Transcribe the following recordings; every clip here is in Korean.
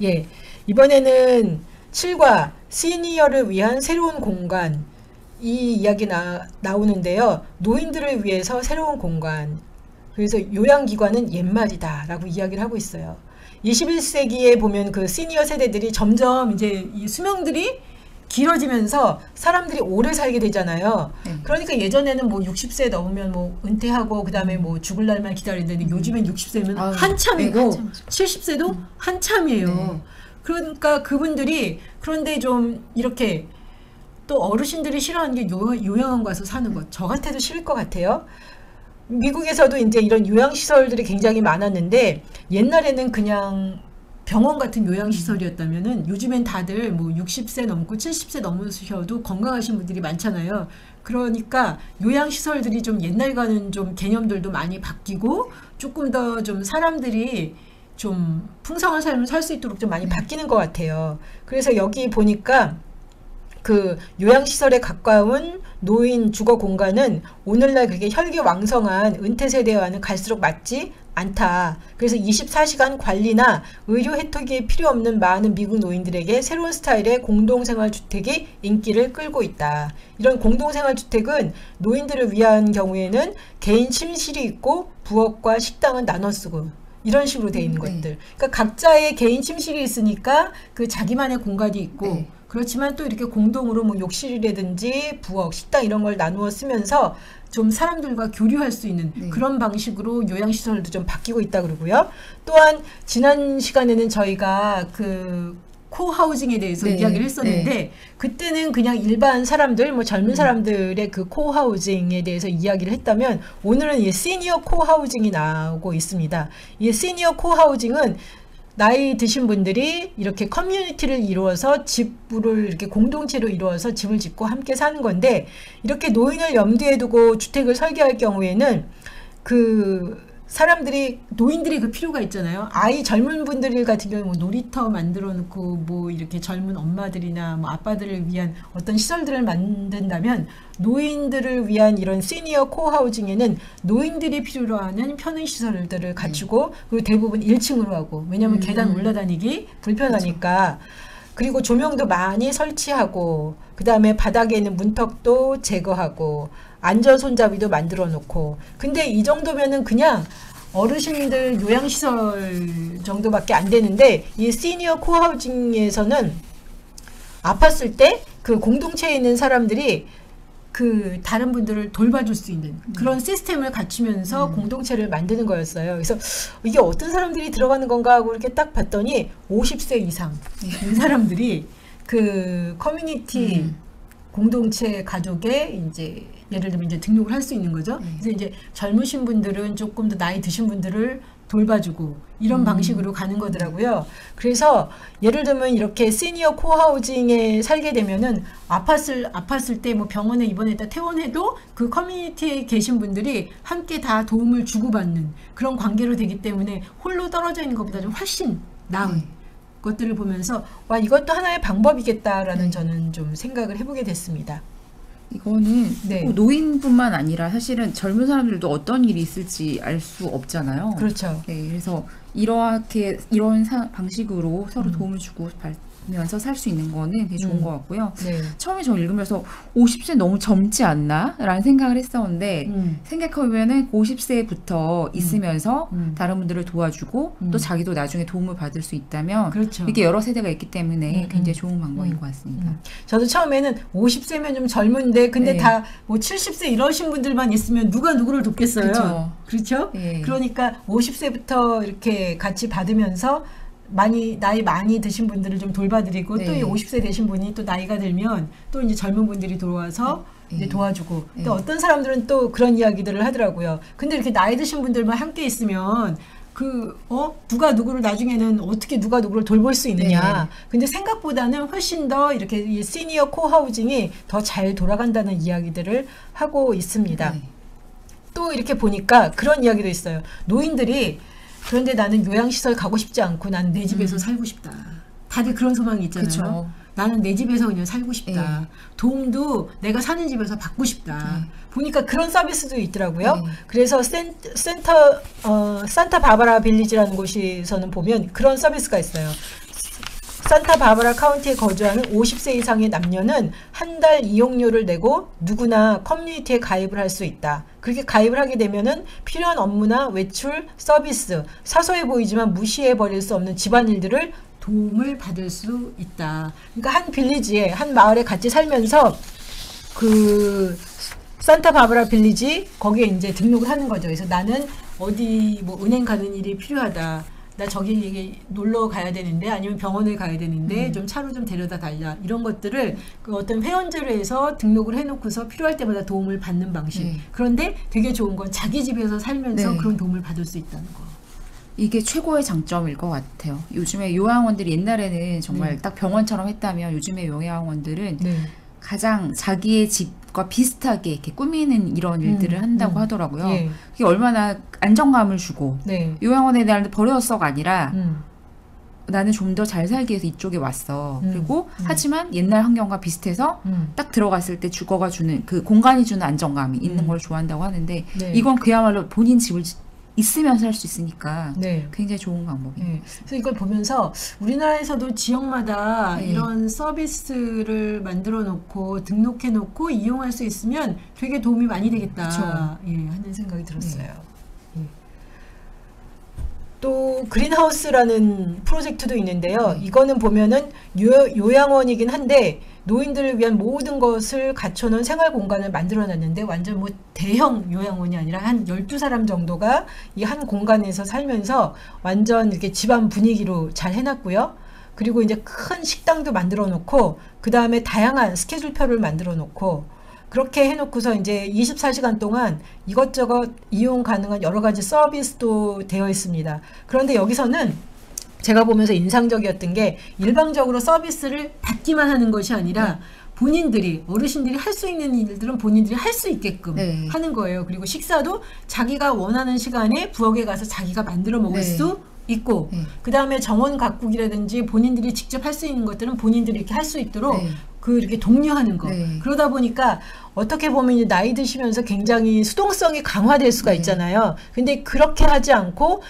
예, 이번에는 7과 시니어를 위한 새로운 공간, 이 이야기 나오는데요. 노인들을 위해서 새로운 공간, 그래서 요양기관은 옛말이다 라고 이야기를 하고 있어요. 21세기에 보면 그 시니어 세대들이 점점 이제 이 수명들이 길어지면서 사람들이 오래 살게 되잖아요. 그러니까 예전에는 뭐 60세 넘으면 뭐 은퇴하고 그 다음에 뭐 죽을 날만 기다리는데 요즘엔 60세면 한참이고 네, 70세도 한참이에요. 네. 그러니까 그분들이 그런데 좀 이렇게 또 어르신들이 싫어하는 게 요양원 가서 사는 것. 저 같아도 싫을 것 같아요. 미국에서도 이제 이런 요양시설들이 굉장히 많았는데 옛날에는 그냥 병원 같은 요양시설이었다면은 요즘엔 다들 뭐 60세 넘고 70세 넘으셔도 건강하신 분들이 많잖아요. 그러니까 요양시설들이 좀 옛날과는 좀 개념들도 많이 바뀌고 조금 더 좀 사람들이 좀 풍성한 삶을 살 수 있도록 좀 많이 바뀌는 것 같아요. 그래서 여기 보니까 그 요양시설에 가까운 노인 주거 공간은 오늘날 그렇게 혈기왕성한 은퇴 세대와는 갈수록 맞지 않다. 그래서 24시간 관리나 의료 혜택이 필요 없는 많은 미국 노인들에게 새로운 스타일의 공동생활주택이 인기를 끌고 있다. 이런 공동생활주택은 노인들을 위한 경우에는 개인 침실이 있고 부엌과 식당은 나눠 쓰고 이런 식으로 돼 있는 것들. 그러니까 각자의 개인 침실이 있으니까 그 자기만의 공간이 있고 그렇지만 또 이렇게 공동으로 뭐 욕실이라든지 부엌, 식당 이런 걸 나누어 쓰면서 좀 사람들과 교류할 수 있는 그런 방식으로 요양시설도 좀 바뀌고 있다 그러고요. 또한 지난 시간에는 저희가 그 코하우징에 대해서 이야기를 했었는데 그때는 그냥 일반 사람들, 뭐 젊은 사람들의 그 코하우징에 대해서 이야기를 했다면 오늘은 이 시니어 코하우징이 나오고 있습니다. 이 시니어 코하우징은 나이 드신 분들이 이렇게 커뮤니티를 이루어서 집을 이렇게 공동체로 이루어서 집을 짓고 함께 사는 건데 이렇게 노인을 염두에 두고 주택을 설계할 경우에는 그 사람들이 노인들이 그 필요가 있잖아요. 아이 젊은 분들 같은 경우 뭐 놀이터 만들어 놓고 뭐 이렇게 젊은 엄마들이나 뭐 아빠들을 위한 어떤 시설들을 만든다면 노인들을 위한 이런 시니어 코하우징에는 노인들이 필요로 하는 편의 시설들을 갖추고 그리고 대부분 1층으로 하고 왜냐하면 계단 올라다니기 불편하니까 그리고 조명도 많이 설치하고 그 다음에 바닥에 있는 문턱도 제거하고 안전 손잡이도 만들어 놓고 근데 이 정도면은 그냥 어르신들 요양시설 정도밖에 안 되는데 이 시니어 코하우징에서는 아팠을 때 그 공동체에 있는 사람들이 그 다른 분들을 돌봐줄 수 있는 그런 시스템을 갖추면서 공동체를 만드는 거였어요. 그래서 이게 어떤 사람들이 들어가는 건가 하고 이렇게 딱 봤더니 50세 이상 이 사람들이 그 커뮤니티 공동체 가족에 이제 예를 들면 이제 등록을 할 수 있는 거죠. 그래서 이제 젊으신 분들은 조금 더 나이 드신 분들을 돌봐주고 이런 방식으로 가는 거더라고요. 그래서 예를 들면 이렇게 시니어 코하우징에 살게 되면은 아팠을 때 뭐 병원에 입원했다 퇴원해도 그 커뮤니티에 계신 분들이 함께 다 도움을 주고받는 그런 관계로 되기 때문에 홀로 떨어져 있는 것보다 좀 훨씬 나은 것들을 보면서 와 이것도 하나의 방법이겠다라는 저는 좀 생각을 해보게 됐습니다. 이거는 노인뿐만 아니라 사실은 젊은 사람들도 어떤 일이 있을지 알 수 없잖아요. 그렇죠. 네, 그래서 이런 방식으로 서로 도움을 주고 면서 살 수 있는 거는 되게 좋은 것 같고요. 처음에 저 읽으면서 50세 너무 젊지 않나? 라는 생각을 했었는데 생각해보면은 50세부터 있으면서 다른 분들을 도와주고 또 자기도 나중에 도움을 받을 수 있다면 이게 여러 세대가 있기 때문에 굉장히 좋은 방법인 것 같습니다. 저도 처음에는 50세면 좀 젊은데 근데 다 뭐 70세 이러신 분들만 있으면 누가 누구를 돕겠어요. 그렇죠? 그러니까 50세부터 이렇게 같이 받으면서 나이 많이 드신 분들을 좀 돌봐드리고 또 50세 되신 분이 또 나이가 들면 또 이제 젊은 분들이 들어와서 이제 도와주고 또 어떤 사람들은 또 그런 이야기들을 하더라고요. 근데 이렇게 나이 드신 분들만 함께 있으면 누가 누구를 나중에는 어떻게 누가 누구를 돌볼 수 있느냐. 근데 생각보다는 훨씬 더 이렇게 이 시니어 코하우징이 더 잘 돌아간다는 이야기들을 하고 있습니다. 또 이렇게 보니까 그런 이야기도 있어요. 노인들이 그런데 나는 요양시설 가고 싶지 않고 나는 내 집에서 살고 싶다. 다들 그런 소망이 있잖아요. 나는 내 집에서 그냥 살고 싶다. 도움도 내가 사는 집에서 받고 싶다. 보니까 그런 서비스도 있더라고요. 그래서 산타 바바라 빌리지라는 곳에서는 보면 그런 서비스가 있어요. 산타바바라 카운티에 거주하는 50세 이상의 남녀는 한 달 이용료를 내고 누구나 커뮤니티에 가입을 할 수 있다. 그렇게 가입을 하게 되면은 필요한 업무나 외출, 서비스, 사소해 보이지만 무시해버릴 수 없는 집안일들을 도움을 받을 수 있다. 그러니까 한 빌리지에, 한 마을에 같이 살면서 그 산타바바라 빌리지 거기에 이제 등록을 하는 거죠. 그래서 나는 어디 뭐 은행 가는 일이 필요하다. 나 저기 놀러 가야 되는데 아니면 병원을 가야 되는데 좀 차로 좀 데려다 달라. 이런 것들을 그 어떤 회원제로 해서 등록을 해놓고서 필요할 때마다 도움을 받는 방식. 그런데 되게 좋은 건 자기 집에서 살면서 그런 도움을 받을 수 있다는 거. 이게 최고의 장점일 것 같아요. 요즘에 요양원들이 옛날에는 정말 딱 병원처럼 했다면 요즘에 요양원들은 가장 자기의 집과 비슷하게 이렇게 꾸미는 이런 일들을 한다고 하더라고요. 그게 얼마나 안정감을 주고 요양원에 대한 버려서가 아니라 나는 좀 더 잘 살기 위해서 이쪽에 왔어. 그리고 하지만 옛날 환경과 비슷해서 딱 들어갔을 때 주거가 주는 그 공간이 주는 안정감이 있는 걸 좋아한다고 하는데 이건 그야말로 본인 집을 있으면서 할 수 있으니까 굉장히 좋은 방법이에요. 그래서 이걸 보면서 우리나라에서도 지역마다 이런 서비스를 만들어 놓고 등록해 놓고 이용할 수 있으면 되게 도움이 많이 되겠다 하는 생각이 들었어요. 또 그린하우스라는 프로젝트도 있는데요. 이거는 보면은 요양원이긴 한데 노인들을 위한 모든 것을 갖춰놓은 생활 공간을 만들어놨는데 완전 뭐 대형 요양원이 아니라 한 12사람 정도가 이 한 공간에서 살면서 완전 이렇게 집안 분위기로 잘 해놨고요. 그리고 이제 큰 식당도 만들어 놓고 그 다음에 다양한 스케줄표를 만들어 놓고 그렇게 해놓고서 이제 24시간 동안 이것저것 이용 가능한 여러 가지 서비스도 되어 있습니다. 그런데 여기서는 제가 보면서 인상적이었던 게 일방적으로 서비스를 받기만 하는 것이 아니라 본인들이 어르신들이 할 수 있는 일들은 본인들이 할 수 있게끔 하는 거예요. 그리고 식사도 자기가 원하는 시간에 부엌에 가서 자기가 만들어 먹을 수 있고 그 다음에 정원 가꾸기라든지 본인들이 직접 할 수 있는 것들은 본인들이 이렇게 할 수 있도록 이렇게 독려하는 거. 그러다 보니까 어떻게 보면 이제 나이 드시면서 굉장히 수동성이 강화될 수가 있잖아요. 근데 그렇게 하지 않고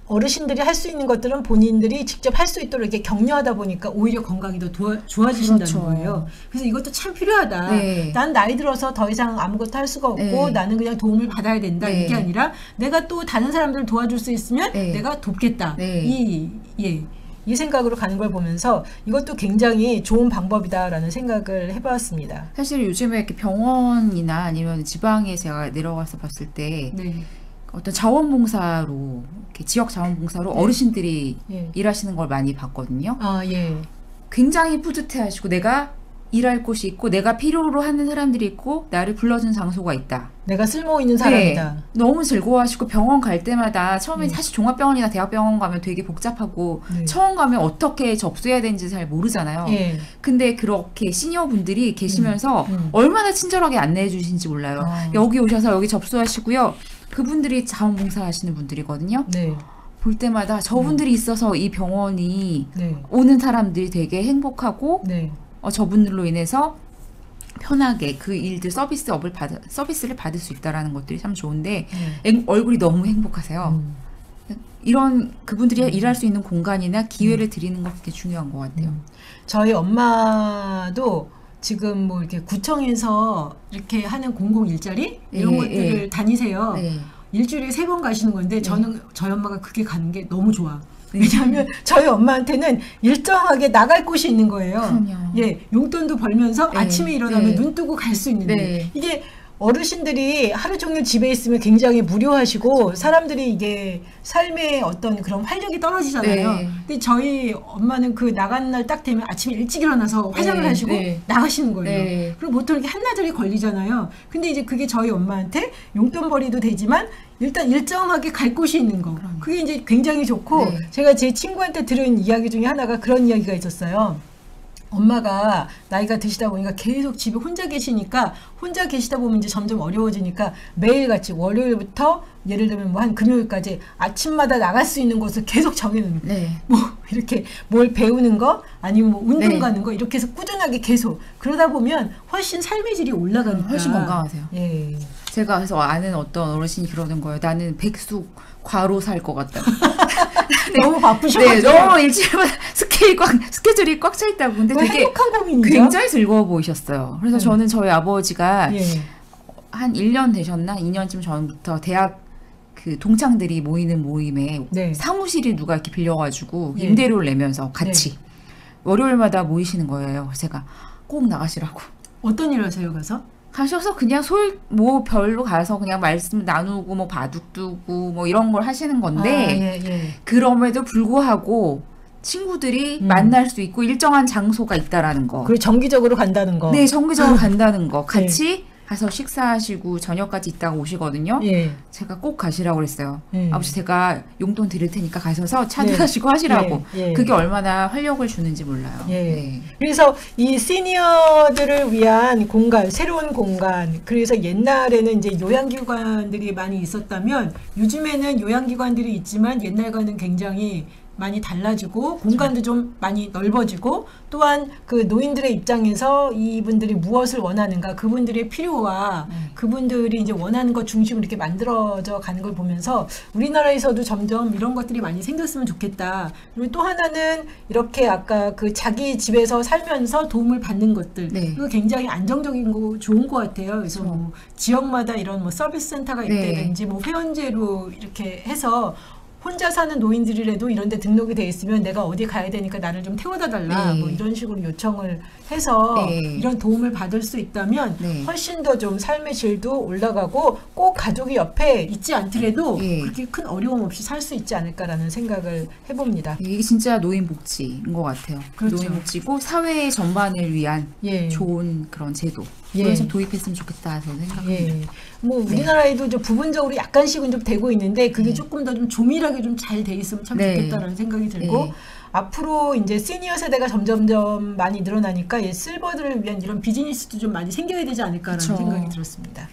어르신들이 할 수 있는 것들은 본인들이 직접 할 수 있도록 이렇게 격려하다 보니까 오히려 건강이 더 좋아지신다는 거예요. 그래서 이것도 참 필요하다. 난 나이 들어서 더 이상 아무것도 할 수가 없고 나는 그냥 도움을 받아야 된다. 이게 아니라 내가 또 다른 사람들을 도와줄 수 있으면 내가 돕겠다. 이 생각으로 가는 걸 보면서 이것도 굉장히 좋은 방법이다라는 생각을 해봤습니다. 사실 요즘에 이렇게 병원이나 아니면 지방에 제가 내려가서 봤을 때 어떤 자원봉사로 이렇게 지역 자원봉사로 어르신들이 일하시는 걸 많이 봤거든요. 굉장히 뿌듯해하시고 내가 일할 곳이 있고 내가 필요로 하는 사람들이 있고 나를 불러준 장소가 있다. 내가 쓸모 있는 사람이다. 너무 즐거워하시고 병원 갈 때마다 처음에 사실 종합병원이나 대학병원 가면 되게 복잡하고 처음 가면 어떻게 접수해야 되는지 잘 모르잖아요. 근데 그렇게 시니어분들이 계시면서 얼마나 친절하게 안내해 주신지 몰라요. 여기 오셔서 여기 접수하시고요. 그분들이 자원봉사 하시는 분들이거든요. 볼 때마다 저분들이 있어서 이 병원이 오는 사람들이 되게 행복하고 저분들로 인해서 편하게 그 일들 서비스를 받을 수 있다라는 것들이 참 좋은데 얼굴이 너무 행복하세요. 이런 그분들이 일할 수 있는 공간이나 기회를 드리는 것 되게 중요한 것 같아요. 저희 엄마도 지금 뭐 이렇게 구청에서 이렇게 하는 공공 일자리 이런 것들을 다니세요. 일주일에 3번 가시는 건데 저는 저희 엄마가 그게 가는 게 너무 좋아. 왜냐하면 저희 엄마한테는 일정하게 나갈 곳이 있는 거예요. 용돈도 벌면서 아침에 일어나면 눈 뜨고 갈 수 있는데 이게 어르신들이 하루 종일 집에 있으면 굉장히 무료하시고 사람들이 이게 삶의 어떤 그런 활력이 떨어지잖아요. 근데 저희 엄마는 그 나가는 날 딱 되면 아침에 일찍 일어나서 화장을 하시고 나가시는 거예요. 그리고 보통 이렇게 한나절이 걸리잖아요. 근데 이제 그게 저희 엄마한테 용돈벌이도 되지만 일단 일정하게 갈 곳이 있는 거. 그게 이제 굉장히 좋고 제가 제 친구한테 들은 이야기 중에 하나가 그런 이야기가 있었어요. 엄마가 나이가 드시다 보니까 계속 집에 혼자 계시니까 혼자 계시다 보면 이제 점점 어려워지니까 매일같이 월요일부터 예를 들면 뭐 한 금요일까지 아침마다 나갈 수 있는 곳을 계속 정해놓는 거예요. 뭐 이렇게 뭘 배우는 거 아니면 뭐 운동 가는 거 이렇게 해서 꾸준하게 계속 그러다 보면 훨씬 삶의 질이 올라가니까 훨씬 건강하세요. 제가 그래서 아는 어떤 어르신이 그러는 거예요. 나는 백숙 과로 살 것 같다. 너무 바쁘셔가지고. 네, 너무 일주일마다 스케줄이 꽉 차 있다고. 근데 되게 행복한 고민이죠. 굉장히 즐거워 보이셨어요. 그래서 저는 저희 아버지가 예. 한 1년 되셨나? 2년쯤 전부터 대학 그 동창들이 모이는 모임에 네. 사무실이 누가 이렇게 빌려가지고 예. 임대료를 내면서 같이 월요일마다 모이시는 거예요. 제가 꼭 나가시라고. 어떤 일을 하세요, 가서? 가셔서 그냥 뭐 별로 가서 그냥 말씀 나누고 뭐 바둑 두고 뭐 이런 걸 하시는 건데 그럼에도 불구하고 친구들이 만날 수 있고 일정한 장소가 있다라는 거. 그리고 정기적으로 간다는 거. 네, 정기적으로 간다는 거. 같이 가서 식사하시고 저녁까지 있다가 오시거든요. 제가 꼭 가시라고 그랬어요. 아버지 제가 용돈 드릴 테니까 가셔서 찾아가시고 하시라고. 그게 얼마나 활력을 주는지 몰라요. 네. 그래서 이 시니어들을 위한 공간, 새로운 공간. 그래서 옛날에는 이제 요양기관들이 많이 있었다면 요즘에는 요양기관들이 있지만 옛날과는 굉장히 많이 달라지고 공간도 좀 많이 넓어지고 또한 그 노인들의 입장에서 이분들이 무엇을 원하는가 그분들의 필요와 그분들이 이제 원하는 것 중심으로 이렇게 만들어져 가는 걸 보면서 우리나라에서도 점점 이런 것들이 많이 생겼으면 좋겠다. 그리고 또 하나는 이렇게 아까 그 자기 집에서 살면서 도움을 받는 것들 그거 굉장히 안정적인 거 좋은 것 같아요. 그래서 뭐 지역마다 이런 뭐 서비스 센터가 있다든지 뭐 회원제로 이렇게 해서 혼자 사는 노인들이라도 이런 데 등록이 돼 있으면 내가 어디 가야 되니까 나를 좀 태워다 달라 뭐 이런 식으로 요청을 해서 이런 도움을 받을 수 있다면 훨씬 더 좀 삶의 질도 올라가고 꼭 가족이 옆에 있지 않더라도 그렇게 큰 어려움 없이 살 수 있지 않을까라는 생각을 해봅니다. 이게 진짜 노인 복지인 것 같아요. 그렇죠. 노인 복지고 사회 전반을 위한 좋은 그런 제도. 그래서 도입했으면 좋겠다 저는 생각합니다. 뭐 우리나라에도 이제 부분적으로 약간씩은 좀 되고 있는데 그게 조금 더 좀 조밀하게 좀 잘 돼 있으면 참 좋겠다라는 생각이 들고 앞으로 이제 시니어 세대가 점점점 많이 늘어나니까 실버들을 위한 이런 비즈니스도 좀 많이 생겨야 되지 않을까라는 생각이 들었습니다.